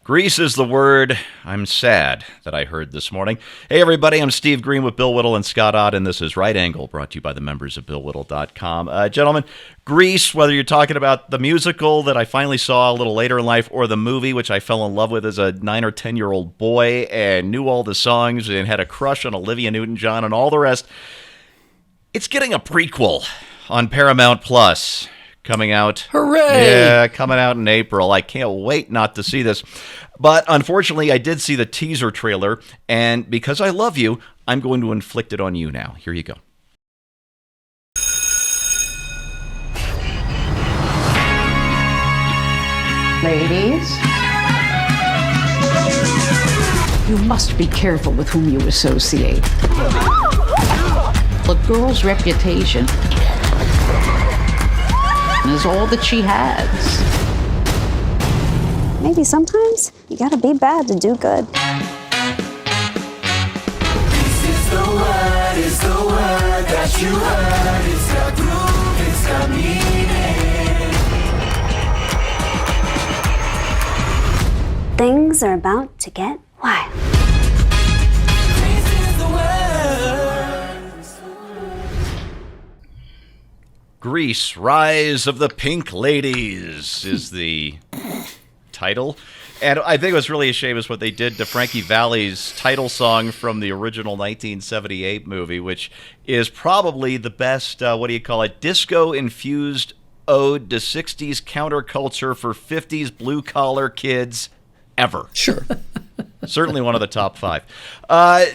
Grease is the word I'm sad that I heard this morning. Hey, everybody, I'm Steve Green with Bill Whittle and Scott Ott, and this is Right Angle, brought to you by the members of BillWhittle.com. Gentlemen, Grease, whether you're talking about the musical that I finally saw a little later in life or the movie, which I fell in love with as a 9 or 10-year-old boy and knew all the songs and had a crush on Olivia Newton-John and all the rest, it's getting a prequel on Paramount Plus. Coming out. Hooray! Yeah, coming out in April. I can't wait not to see this. But unfortunately, I did see the teaser trailer, and because I love you, I'm going to inflict it on you now. Here you go. Ladies, you must be careful with whom you associate. A girl's reputation is all that she has. Maybe sometimes you gotta be bad to do good. This is the word that you heard. It's got groove, it's got meaning. Things are about to get wild. This is the word. Grease, Rise of the Pink Ladies is the title. And I think what's really a shame is what they did to Frankie Valli's title song from the original 1978 movie, which is probably the best, disco-infused ode to 60s counterculture for 50s blue-collar kids ever. Sure. Certainly one of the top 5.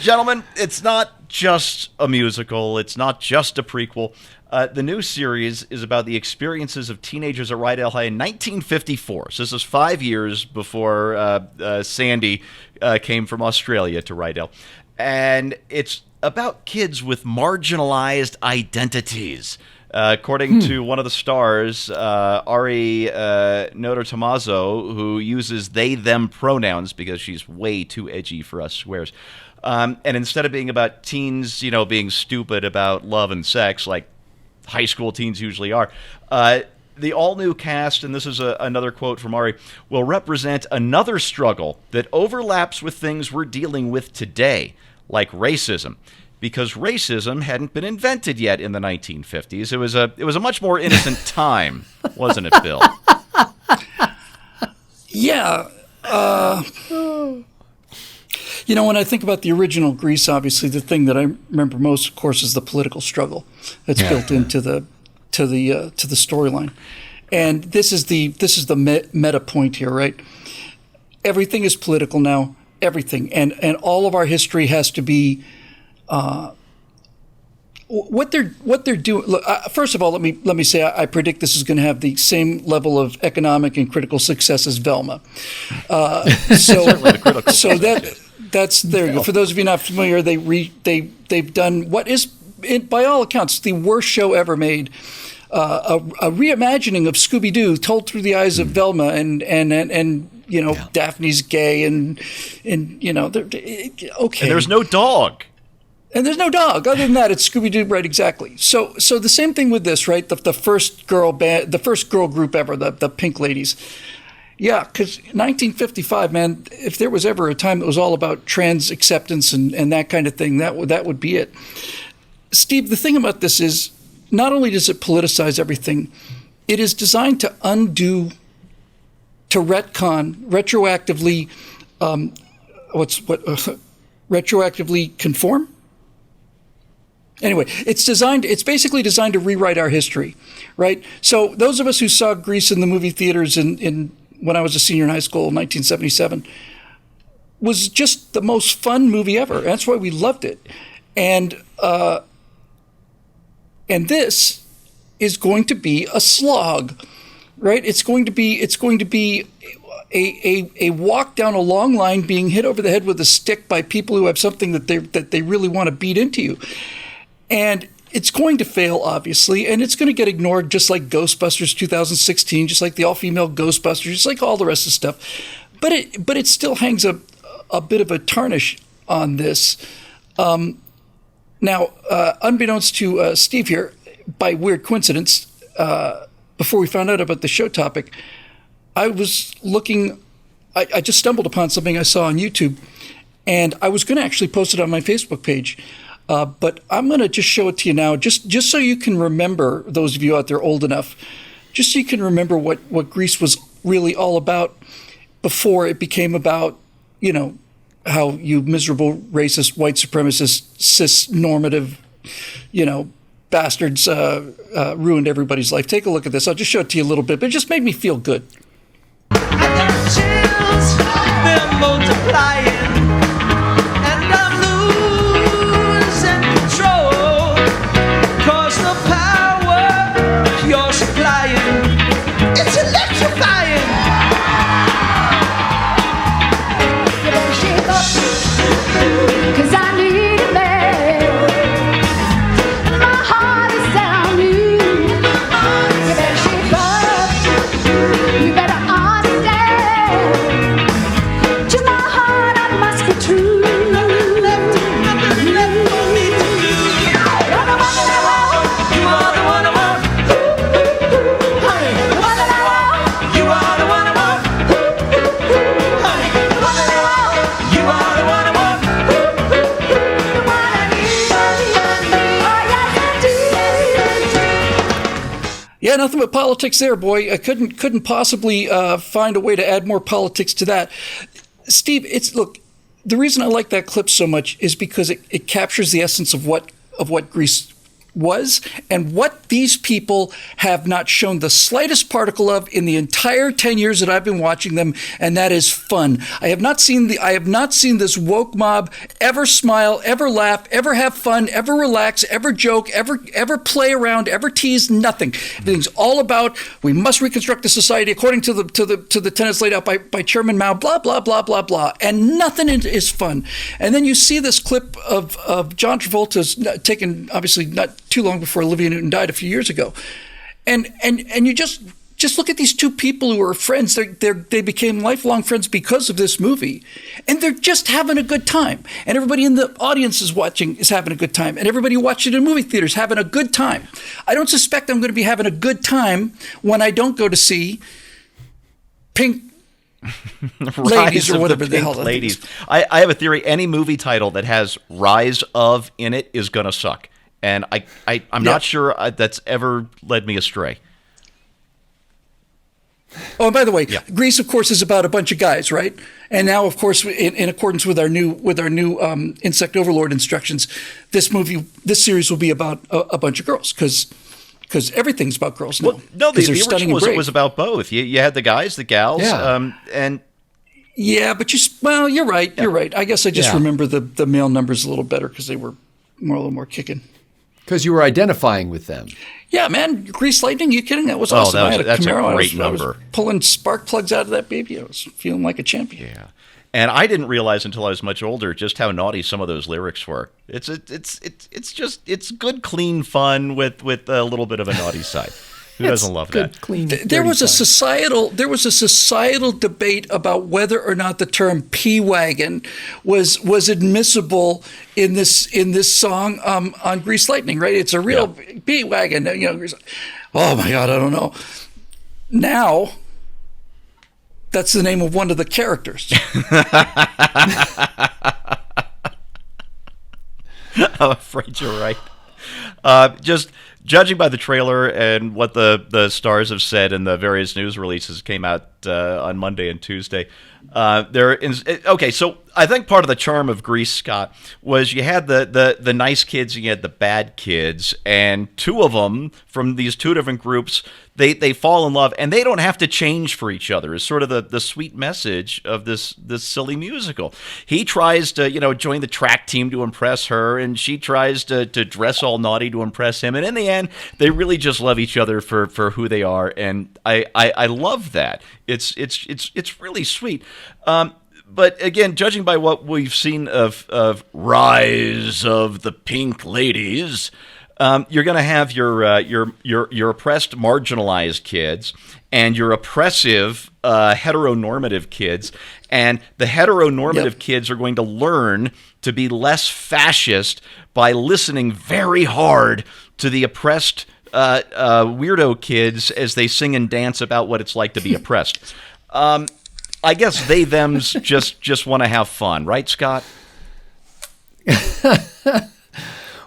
Gentlemen, it's not just a musical. It's not just a prequel. The new series is about the experiences of teenagers at Rydell High in 1954. So this is 5 years before Sandy came from Australia to Rydell. And it's about kids with marginalized identities. According to one of the stars, Ari Notor Tomaso, who uses they-them pronouns because she's way too edgy for us swears. And instead of being about teens, being stupid about love and sex, like high school teens usually are, the all-new cast, and this is another quote from Ari, will represent another struggle that overlaps with things we're dealing with today, like racism. Because racism hadn't been invented yet in the 1950s. It was a much more innocent time, wasn't it, Bill? Yeah. When I think about the original Grease, obviously the thing that I remember most, of course, is the political struggle that's built into the storyline. And this is the meta point here, right? Everything is political now. Everything, and all of our history has to be. What they're doing. Look, first of all, let me say I predict this is going to have the same level of economic and critical success as Velma. So that's there you go. For those of you not familiar, they've done what is, by all accounts, the worst show ever made. A reimagining of Scooby-Doo told through the eyes of Velma and Daphne's gay and okay. And there's no dog. And there's no dog. Other than that, it's Scooby-Doo, right? Exactly. So the same thing with this, right? The first girl band, the first girl group ever, the Pink Ladies. Yeah, because 1955, man, if there was ever a time that was all about trans acceptance and that kind of thing, that would be it. Steve, the thing about this is, not only does it politicize everything, it is designed to retcon, retroactively, retroactively conform? Anyway, it's basically designed to rewrite our history, right? So those of us who saw Grease in the movie theaters in when I was a senior in high school in 1977 was just the most fun movie ever. That's why we loved it. And this is going to be a slog, right? It's going to be a walk down a long line being hit over the head with a stick by people who have something that they really want to beat into you. And it's going to fail, obviously, and it's going to get ignored just like Ghostbusters 2016, just like the all-female Ghostbusters, just like all the rest of the stuff. But it still hangs a bit of a tarnish on this. Now, unbeknownst to Steve here, by weird coincidence, before we found out about the show topic, I was looking I just stumbled upon something I saw on YouTube, and I was going to actually post it on my Facebook page. But I'm going to just show it to you now, just so you can remember, those of you out there old enough, just so you can remember what Grease was really all about before it became about, how you miserable, racist, white supremacist, cis-normative, bastards ruined everybody's life. Take a look at this. I'll just show it to you a little bit, but it just made me feel good. I got chills, they're multiplying, and I'm losing control, 'cause the power you're supplying, it's electrifying. You better shake up, 'cause I need a man. My heart is down you. You better shake up. You better understand. To my heart, I must be true. Nothing left for me to do. You're the one that I want. You are the one I want. Honey, the one that I want. You are the one I want. Honey, The one that I want. you are the one I want. The one I need. Oh, yes, I do. Yeah, nothing but politics there, boy. I couldn't possibly find a way to add more politics to that. Steve, look. The reason I like that clip so much is because it captures the essence of what Grease was and what these people have not shown the slightest particle of in the entire 10 years that I've been watching them, and that is fun. I have not seen this woke mob ever smile, ever laugh, ever have fun, ever relax, ever joke, ever play around, ever tease, nothing. Everything's all about we must reconstruct the society according to the tenets laid out by Chairman Mao, blah blah blah blah blah, and nothing is fun. And then you see this clip of John Travolta's taken obviously not too long before Olivia Newton died a few years ago, and you just look at these two people who are friends. They became lifelong friends because of this movie, and they're just having a good time. And everybody in the audience is having a good time, and everybody watching in movie theaters having a good time. I don't suspect I'm going to be having a good time when I don't go to see Pink Ladies or whatever the hell that Ladies. is. I have a theory. Any movie title that has "Rise of" in it is going to suck. And I'm not sure that's ever led me astray. Oh, and by the way, Grease, of course, is about a bunch of guys, right? And now, of course, in accordance with our new Insect Overlord instructions, this series will be about a bunch of girls because everything's about girls now. Well, no, the they're stunning original and was about both. You had the guys, the gals, and yeah, but you're right. You're right. I guess I just remember the male numbers a little better because they were a little more kicking. Because you were identifying with them. Yeah, man, Grease Lightning, you kidding? That was awesome. That's a Camaro. great I was number. pulling spark plugs out of that baby. I was feeling like a champion. Yeah. And I didn't realize until I was much older just how naughty some of those lyrics were. It's good, clean fun with a little bit of a naughty side. Who doesn't love Good, that? clean. There was a societal debate about whether or not the term P-Wagon was admissible in this song on Grease Lightning, right? It's a real P-Wagon, Oh my God, I don't know. Now, that's the name of one of the characters. I'm afraid you're right. Just judging by the trailer and what the stars have said in the various news releases came out on Monday and Tuesday, okay, so I think part of the charm of Grease, Scott, was you had the nice kids and you had the bad kids, and two of them from these two different groups, they fall in love, and they don't have to change for each other. Is sort of the sweet message of this silly musical. He tries to join the track team to impress her, and she tries to dress all naughty to impress him, and in the end, they really just love each other for who they are, and I love that. It's really sweet. But again, judging by what we've seen of Rise of the Pink Ladies, you're going to have your oppressed, marginalized kids and your oppressive, heteronormative kids, and the heteronormative kids are going to learn to be less fascist by listening very hard to the oppressed weirdo kids as they sing and dance about what it's like to be oppressed. I guess they thems just want to have fun, right, Scott?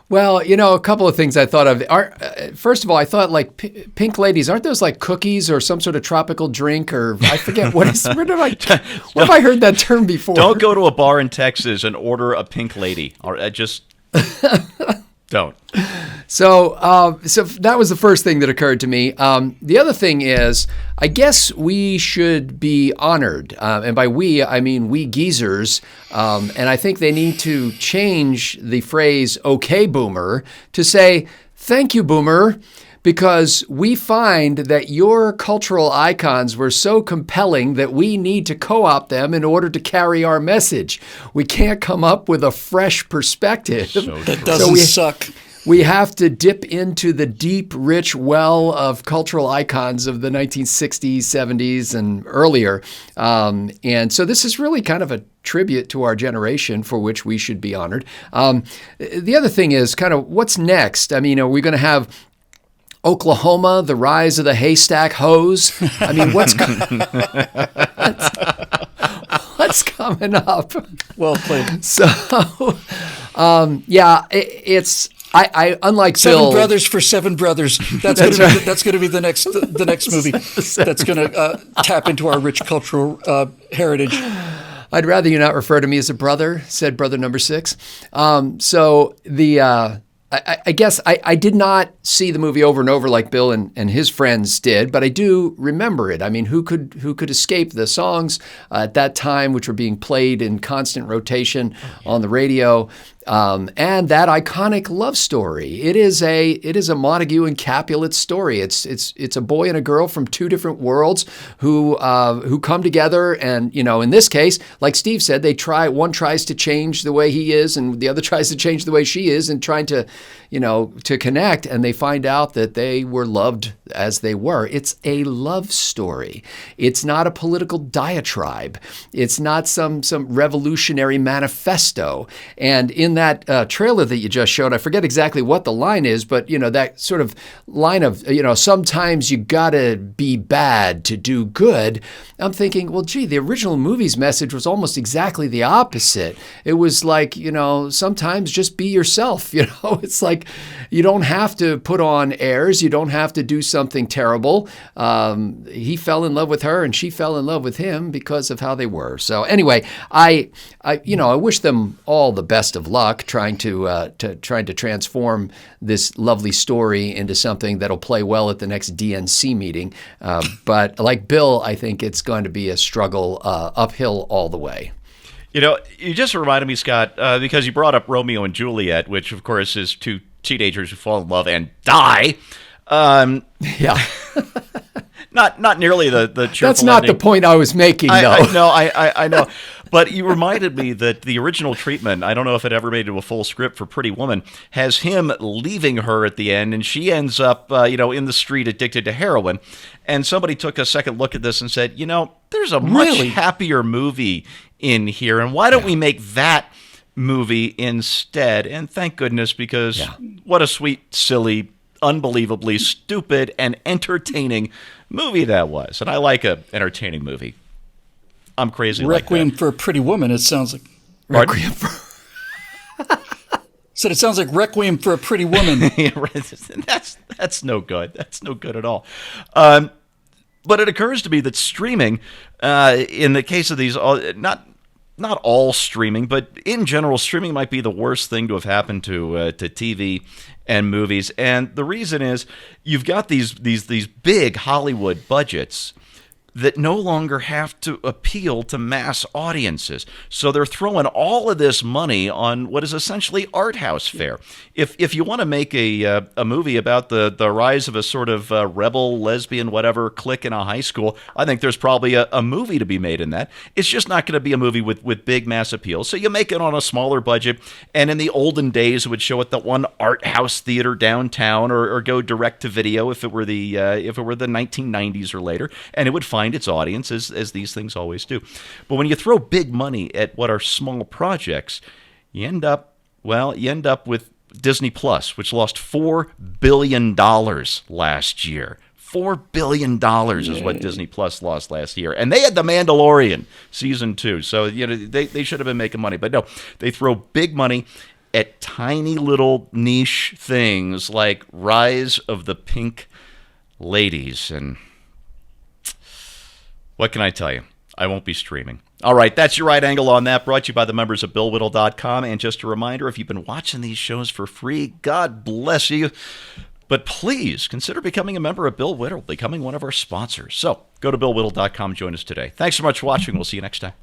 Well, a couple of things I thought of. First of all, I thought like pink ladies, aren't those like cookies or some sort of tropical drink, or I forget where have I heard that term before? Don't go to a bar in Texas and order a pink lady. Or just don't. So that was the first thing that occurred to me. The other thing is, I guess we should be honored, and by we I mean we geezers. And I think they need to change the phrase "Okay, Boomer" to say "Thank you, Boomer," because we find that your cultural icons were so compelling that we need to co-opt them in order to carry our message. We can't come up with a fresh perspective. That doesn't suck. We have to dip into the deep, rich well of cultural icons of the 1960s, 70s, and earlier. And so this is really kind of a tribute to our generation for which we should be honored. The other thing is kind of what's next? I mean, are we going to have Oklahoma, the rise of the haystack hose? I mean, what's coming up? Well played. So, it's... I unlike Seven Bill, Brothers for Seven Brothers. That's going to be the next movie. That's going to tap into our rich cultural heritage. I'd rather you not refer to me as a brother, said brother number 6. I guess I did not see the movie over and over like Bill and his friends did, but I do remember it. I mean, who could escape the songs at that time, which were being played in constant rotation on the radio, and that iconic love story. It is a Montague and Capulet story. It's a boy and a girl from two different worlds who come together, and in this case, like Steve said, one tries to change the way he is, and the other tries to change the way she is, and trying to connect, and they find out that they were loved as they were. It's a love story. It's not a political diatribe. It's not some revolutionary manifesto. And in that trailer that you just showed, I forget exactly what the line is, but that sort of line of sometimes you gotta be bad to do good. I'm thinking, well, gee, the original movie's message was almost exactly the opposite. It was like, sometimes just be yourself. It's like you don't have to put on airs. You don't have to do something terrible. He fell in love with her, and she fell in love with him because of how they were. So anyway, I wish them all the best of luck trying to transform this lovely story into something that'll play well at the next DNC meeting. But like Bill, I think it's going to be a struggle uphill all the way. You just reminded me, Scott, because you brought up Romeo and Juliet, which, of course, is two teenagers who fall in love and die. Yeah. Not nearly the cheerful That's not ending. the point I was making, though. I know. But you reminded me that the original treatment, I don't know if it ever made it to a full script for Pretty Woman, has him leaving her at the end, and she ends up, in the street addicted to heroin. And somebody took a second look at this and said, there's a much happier movie in here, and why don't we make that movie instead? And thank goodness, because what a sweet, silly, unbelievably stupid and entertaining movie that was. And I like an entertaining movie. I'm crazy Requiem like that. for a Pretty Woman, it sounds like. Requiem for... Said it sounds like Requiem for a Pretty Woman. That's no good. That's no good at all. But it occurs to me that streaming, in the case of these, not all streaming, but in general, streaming might be the worst thing to have happened to TV and movies. And the reason is you've got these big Hollywood budgets that no longer have to appeal to mass audiences. So they're throwing all of this money on what is essentially art house fare. If you want to make a movie about the rise of a sort of rebel, lesbian, whatever clique in a high school, I think there's probably a movie to be made in that. It's just not going to be a movie with big mass appeal. So you make it on a smaller budget, and in the olden days, it would show at the one art house theater downtown, or go direct to video if it were the 1990s or later, and it would find its audience, as these things always do. But when you throw big money at what are small projects, you end up with Disney Plus, which lost $4 billion last year. $4 billion is what Disney Plus lost last year. And they had The Mandalorian season 2. So, they should have been making money. But no, they throw big money at tiny little niche things like Rise of the Pink Ladies. And what can I tell you? I won't be streaming. All right, that's your right angle on that, brought to you by the members of BillWhittle.com. And just a reminder, if you've been watching these shows for free, God bless you. But please consider becoming a member of Bill Whittle, becoming one of our sponsors. So go to BillWhittle.com, join us today. Thanks so much for watching. We'll see you next time.